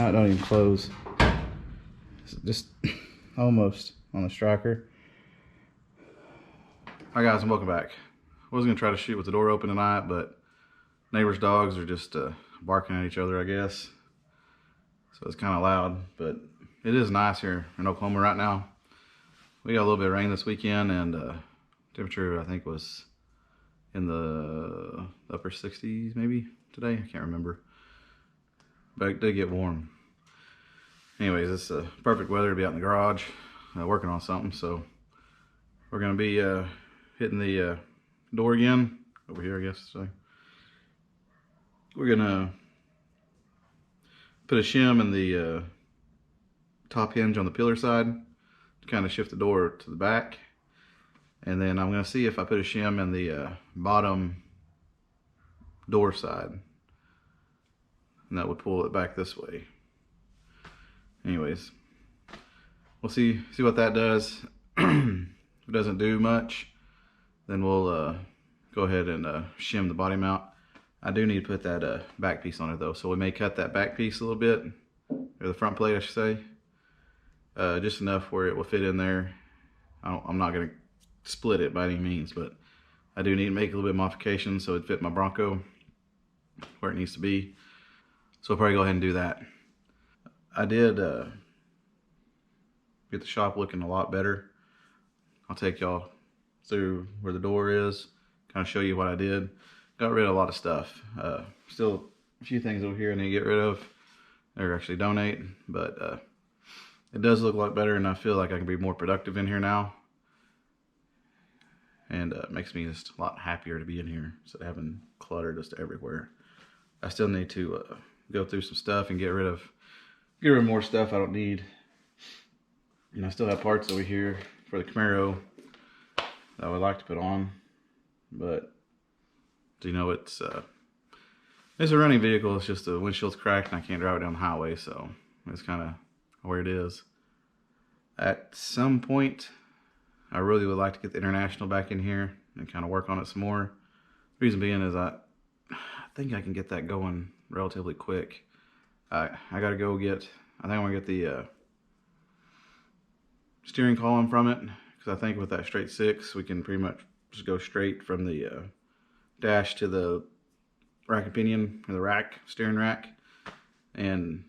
Now it don't even close. It's just almost on the striker. Hi guys, and welcome back. I was gonna try to shoot with the door open tonight, but neighbors' dogs are just barking at each other, I guess. So it's kind of loud, but it is nice here in Oklahoma right now. We got a little bit of rain this weekend, and temperature I think was in the upper 60s maybe today. I can't remember, but it did get warm. Anyways, it's perfect weather to be out in the garage working on something. So we're gonna be hitting the door again over here, I guess. So we're gonna put a shim in the top hinge on the pillar side to kind of shift the door to the back, and then I'm gonna see if I put a shim in the bottom door side, and that would pull it back this way. Anyways, we'll see what that does. If it doesn't do much, then we'll go ahead and shim the body mount. I do need to put that back piece on it though, so we may cut that back piece a little bit, or the front plate I should say, just enough where it will fit in there. I'm not gonna split it by any means, but I do need to make a little bit of modification so it fit my Bronco where it needs to be. So I'll probably go ahead and do that. I did get the shop looking a lot better. I'll take y'all through where the door is, kind of show you what I did. Got rid of a lot of stuff. Still a few things over here I need to get rid of, or actually donate, but it does look a lot better, and I feel like I can be more productive in here now. And it makes me just a lot happier to be in here instead of having clutter just everywhere. I still need to go through some stuff and get rid of more stuff I don't need. And I still have parts over here for the Camaro that I would like to put on, but you know, it's a running vehicle. It's just the windshield's cracked and I can't drive it down the highway, so it's kind of where it is. At some point, I really would like to get the International back in here and kind of work on it some more. The reason being is I think I can get that going relatively quick. I gotta go get, I think I'm gonna get the steering column from it, because I think with that straight 6 we can pretty much just go straight from the dash to the rack and pinion, or the rack, steering rack. And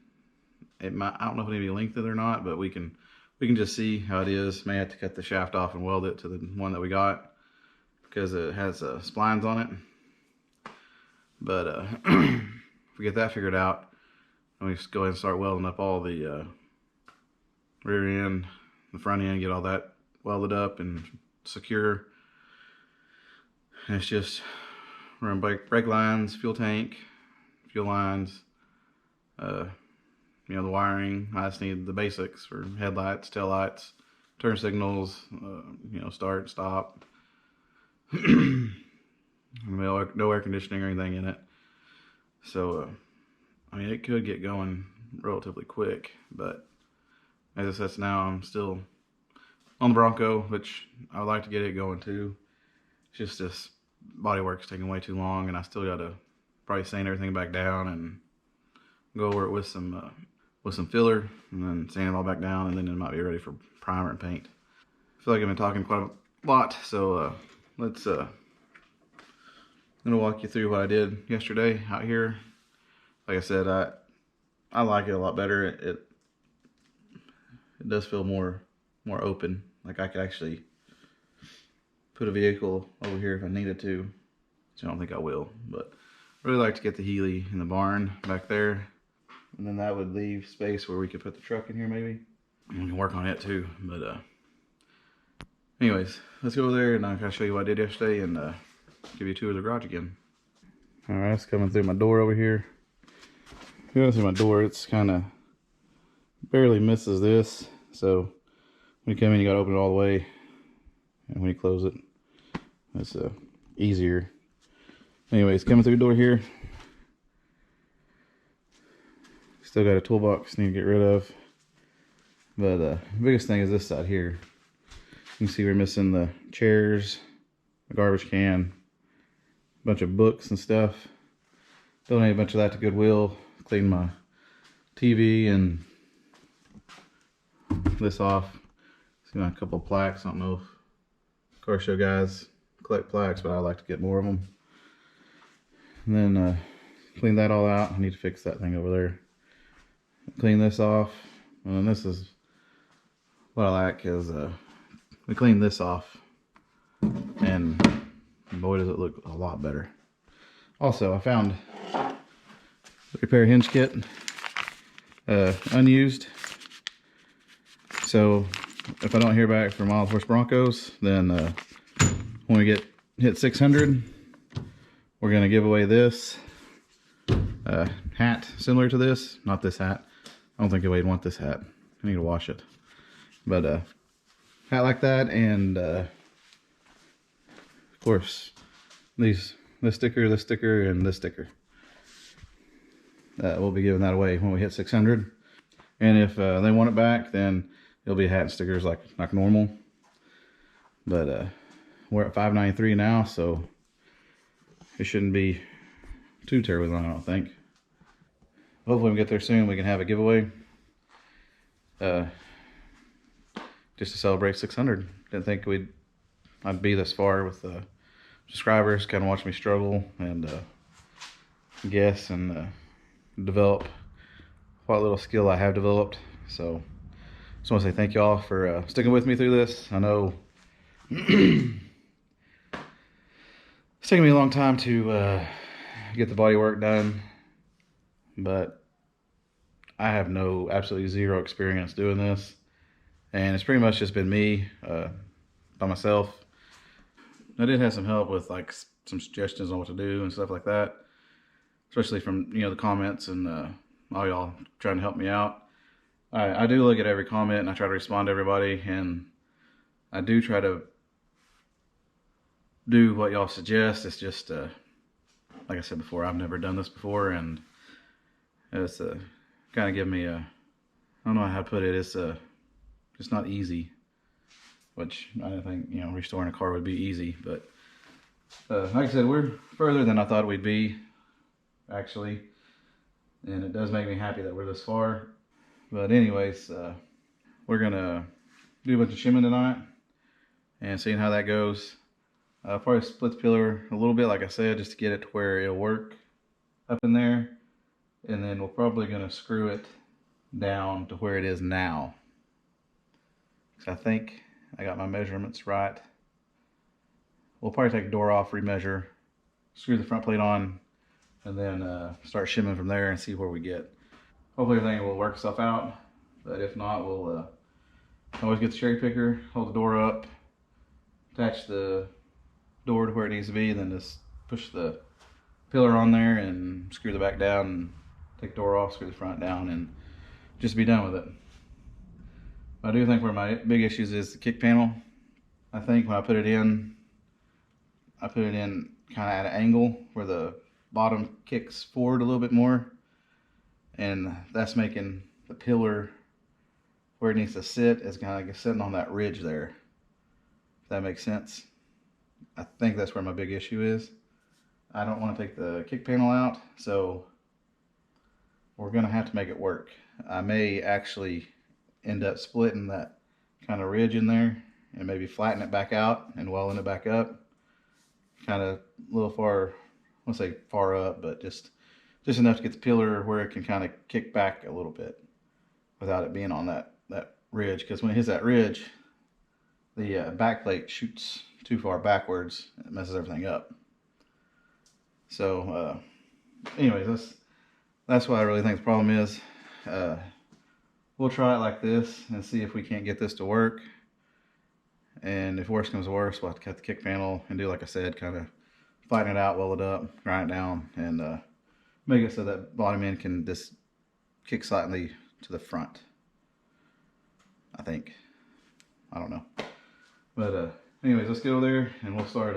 it might, I don't know if it needs to be lengthened or not, but we can just see how it is. May have to cut the shaft off and weld it to the one that we got, because it has splines on it. But if we get that figured out, then we just go ahead and start welding up all the rear end, the front end, get all that welded up and secure. And it's just run brake lines, fuel tank, fuel lines, you know, the wiring. I just need the basics for headlights, taillights, turn signals, you know, start, stop. No air conditioning or anything in it. So, I mean, it could get going relatively quick, but as it sits now, I'm still on the Bronco, which I would like to get it going too. It's just this body work's taking way too long, and I still got to probably sand everything back down and go over it with some filler, and then sand it all back down, and then it might be ready for primer and paint. I feel like I've been talking quite a lot, so I'm gonna walk you through what I did yesterday out here. Like I said, I like it a lot better. It does feel more open. Like I could actually put a vehicle over here if I needed to, which I don't think I will, but I really like to get the Healy in the barn back there, and then that would leave space where we could put the truck in here maybe, and we can work on it too. But anyways, let's go over there and I'll kind of show you what I did yesterday and give you a tour of the garage again. All right, it's coming through my door over here. If you go through my door, it's kind of barely misses this, so when you come in you got to open it all the way, and when you close it, it's easier. Anyways, coming through the door here, still got a toolbox need to get rid of, but the biggest thing is this side here. You can see we're missing the chairs, the garbage can, a bunch of books and stuff. Donated a bunch of that to Goodwill, clean my TV and this off. See a couple of plaques. I don't know if car show guys collect plaques, but I like to get more of them. And then clean that all out. I need to fix that thing over there. Clean this off. And then this is what I like is we clean this off, and boy does it look a lot better. Also, I found the repair hinge kit unused. So if I don't hear back from Wild Horse Broncos, then when we hit 600, we're gonna give away this hat similar to this. Not this hat. I don't think anybody'd want this hat. I need to wash it. But hat like that, and of course this sticker, and this sticker. We'll be giving that away when we hit 600. And if they want it back, then it'll be hat and stickers like normal. But we're at 593 now, so it shouldn't be too terribly long, I don't think. Hopefully we get there soon. We can have a giveaway just to celebrate 600. Didn't think I'd be this far with subscribers. Kind of watch me struggle and guess and develop what little skill I have developed. So just want to say thank you all for sticking with me through this. I know it's taken me a long time to get the body work done, but I have absolutely zero experience doing this, and it's pretty much just been me by myself. I did have some help with like some suggestions on what to do and stuff like that, especially from the comments and all y'all trying to help me out. I do look at every comment and I try to respond to everybody, and I do try to do what y'all suggest. It's just like I said before, I've never done this before, and it's kind of give me I don't know how to put it. It's not easy, which I didn't think restoring a car would be easy. But like I said, we're further than I thought we'd be, actually, and it does make me happy that we're this far. But anyways, we're gonna do a bunch of shimming tonight and seeing how that goes. I'll probably split the pillar a little bit, like I said, just to get it to where it'll work up in there. And then we're probably going to screw it down to where it is now. So I think I got my measurements right. We'll probably take the door off, remeasure, screw the front plate on, and then start shimming from there and see where we get. Hopefully everything will work itself out. But if not, we'll always get the cherry picker, hold the door up, attach the door to where it needs to be, and then just push the pillar on there and screw the back down and take the door off, screw the front down, and just be done with it. I do think where my big issues is the kick panel. I think when I put it in kind of at an angle where the bottom kicks forward a little bit more, and that's making the pillar where it needs to sit is kind of like sitting on that ridge there, if that makes sense. I think that's where my big issue is. I don't want to take the kick panel out, so we're going to have to make it work. I may actually end up splitting that kind of ridge in there and maybe flatten it back out and welding it back up. Kind of a little far, I won't say far up, but just enough to get the pillar where it can kind of kick back a little bit without it being on that ridge. Because when it hits that ridge, the back plate shoots too far backwards and it messes everything up. So anyways, that's what I really think the problem is. We'll try it like this and see if we can't get this to work. And if worse comes to worse, we'll have to cut the kick panel and do like I said, kind of flatten it out, weld it up, grind it down, and make it so that bottom end can just kick slightly to the front. I think. I don't know. But anyways, let's go there and we'll start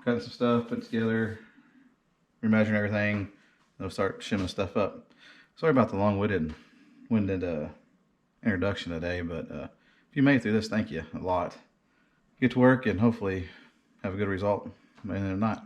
cutting some stuff, putting together, remeasuring everything, and we'll start shimming stuff up. Sorry about the long-winded introduction today, but if you made it through this, thank you a lot. Get to work and hopefully have a good result, and if not.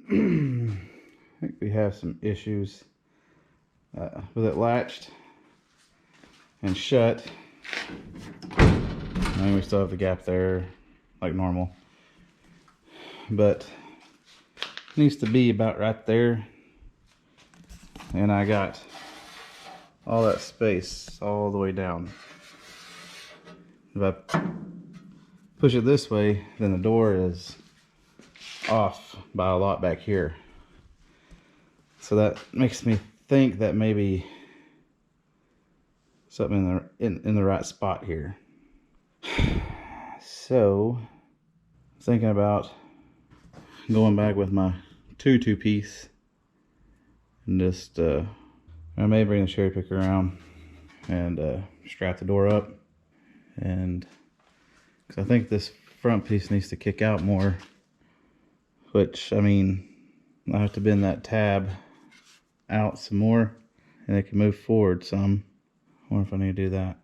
I think we have some issues with it latched and shut. I mean, we still have the gap there like normal, but it needs to be about right there. And I got all that space all the way down. If I push it this way, then the door is off by a lot back here. So that makes me think that maybe something in the right spot here. So thinking about going back with my two-piece and just I may bring the cherry picker around and strap the door up, and because I think this front piece needs to kick out more, which, I mean, I have to bend that tab out some more and it can move forward some. I wonder if I need to do that.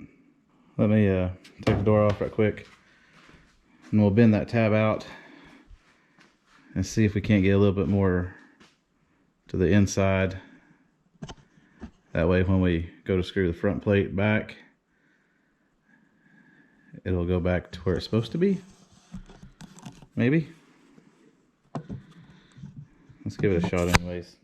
Let me take the door off right quick, and we'll bend that tab out and see if we can't get a little bit more to the inside. That way when we go to screw the front plate back, it'll go back to where it's supposed to be. Maybe. Let's give it a shot anyways.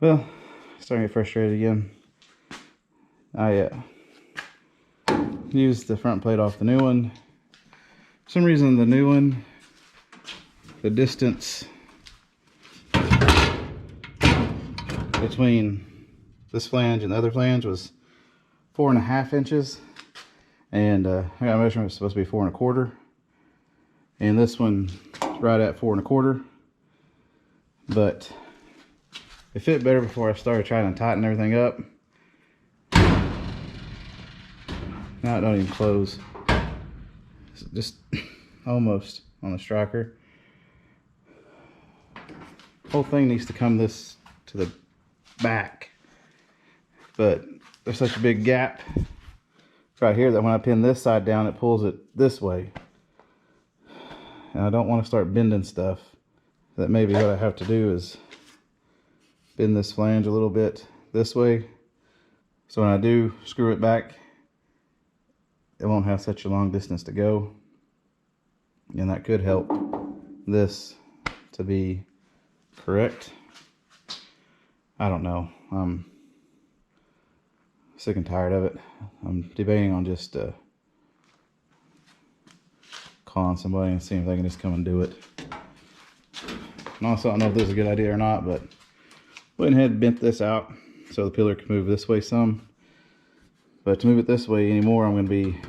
Well, starting to get frustrated again. I used the front plate off the new one. For some reason, the new one, the distance between this flange and the other flange was 4.5 inches, and I got a measurement, it's supposed to be 4 1/4, and this one is right at 4 1/4. But it fit better before I started trying to tighten everything up. Now it don't even close. It's just almost on the striker. Whole thing needs to come this to the back, but there's such a big gap right here that when I pin this side down, it pulls it this way, and I don't want to start bending stuff. That maybe what I have to do is bend this flange a little bit this way, so when I do screw it back, it won't have such a long distance to go, and that could help this to be correct. I don't know. I'm sick and tired of it. I'm debating on just calling somebody and seeing if they can just come and do it. And also, I don't know if this is a good idea or not, but went ahead and bent this out so the pillar can move this way some. But to move it this way anymore, I'm going to be,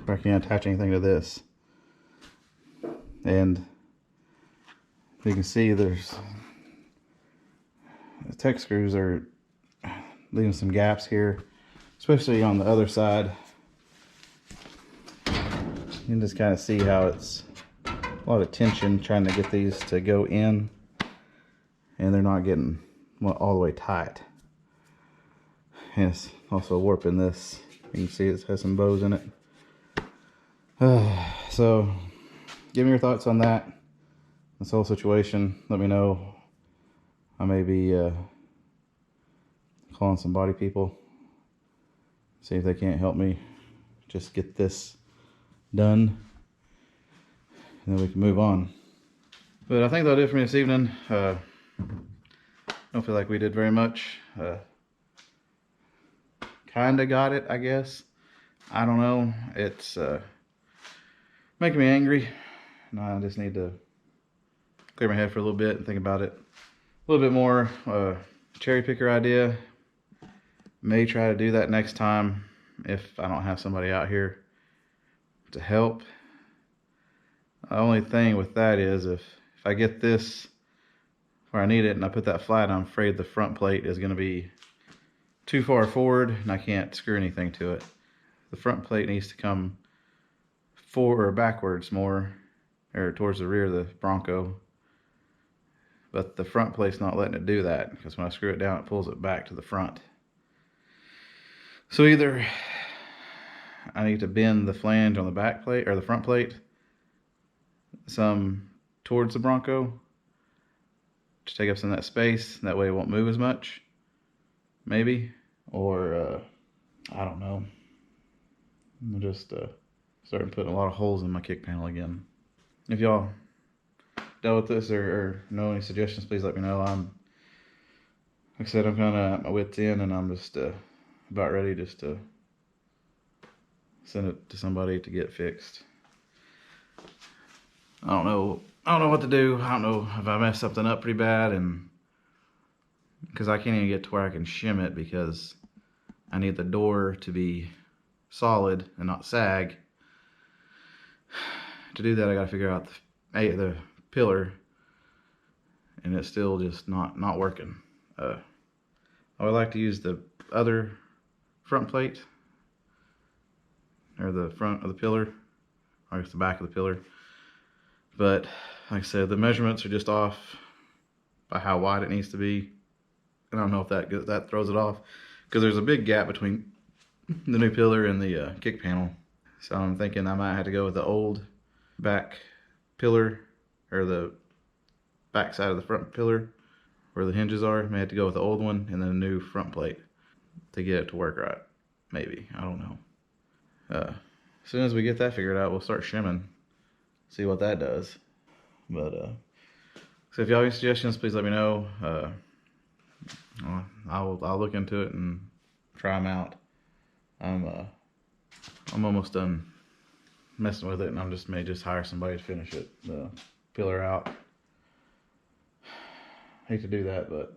I can't attach anything to this. And you can see there's, the Tech screws are leaving some gaps here, especially on the other side. You can just kind of see how it's a lot of tension trying to get these to go in, and they're not getting all the way tight. And it's also warping this. You can see it has some bows in it. So give me your thoughts on that, this whole situation. Let me know. I may be calling some body people, see if they can't help me just get this done, and then we can move on. But I think that'll do it for me this evening. Don't feel like we did very much. Kinda got it, I guess. I don't know. It's making me angry, and I just need to clear my head for a little bit and think about it a little bit more. Cherry picker idea. May try to do that next time if I don't have somebody out here to help. The only thing with that is if I get this where I need it and I put that flat, I'm afraid the front plate is going to be too far forward and I can't screw anything to it. The front plate needs to come forward or backwards more, or towards the rear of the Bronco. But the front plate's not letting it do that, because when I screw it down, it pulls it back to the front. So either I need to bend the flange on the back plate or the front plate some towards the Bronco to take up some of that space. That way it won't move as much, maybe. Or I don't know. I'm just starting putting a lot of holes in my kick panel again. If y'all dealt with this or know any suggestions, please let me know. Like I said, I'm kind of at my wit's end, and I'm just about ready just to send it to somebody to get fixed. I don't know what to do. I don't know if I messed something up pretty bad, and because I can't even get to where I can shim it, because I need the door to be solid and not sag. To do that, I gotta figure out the pillar, and it's still just not working. I would like to use the other front plate, or the front of the pillar, or the back of the pillar. But like I said, the measurements are just off by how wide it needs to be. And I don't know if that throws it off, because there's a big gap between the new pillar and the kick panel. So I'm thinking I might have to go with the old back pillar, or the back side of the front pillar where the hinges are. I may have to go with the old one and then a new front plate to get it to work right. Maybe. I don't know. As soon as we get that figured out, we'll start shimming. See what that does. But so if y'all have any suggestions, please let me know. I'll look into it and try them out. I'm almost done messing with it, and I may just hire somebody to finish it, the pillar out. Hate to do that, but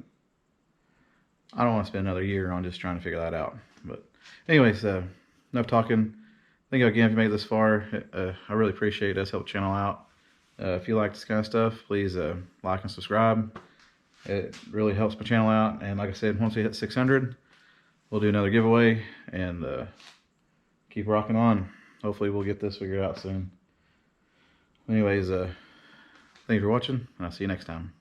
I don't want to spend another year on just trying to figure that out. But anyways, enough talking. Thank you again if you made it this far. I really appreciate it. It does help the channel out. If you like this kind of stuff, please like and subscribe. It really helps my channel out. And like I said, once we hit 600, we'll do another giveaway and keep rocking on. Hopefully we'll get this figured out soon. Anyways, thank you for watching, and I'll see you next time.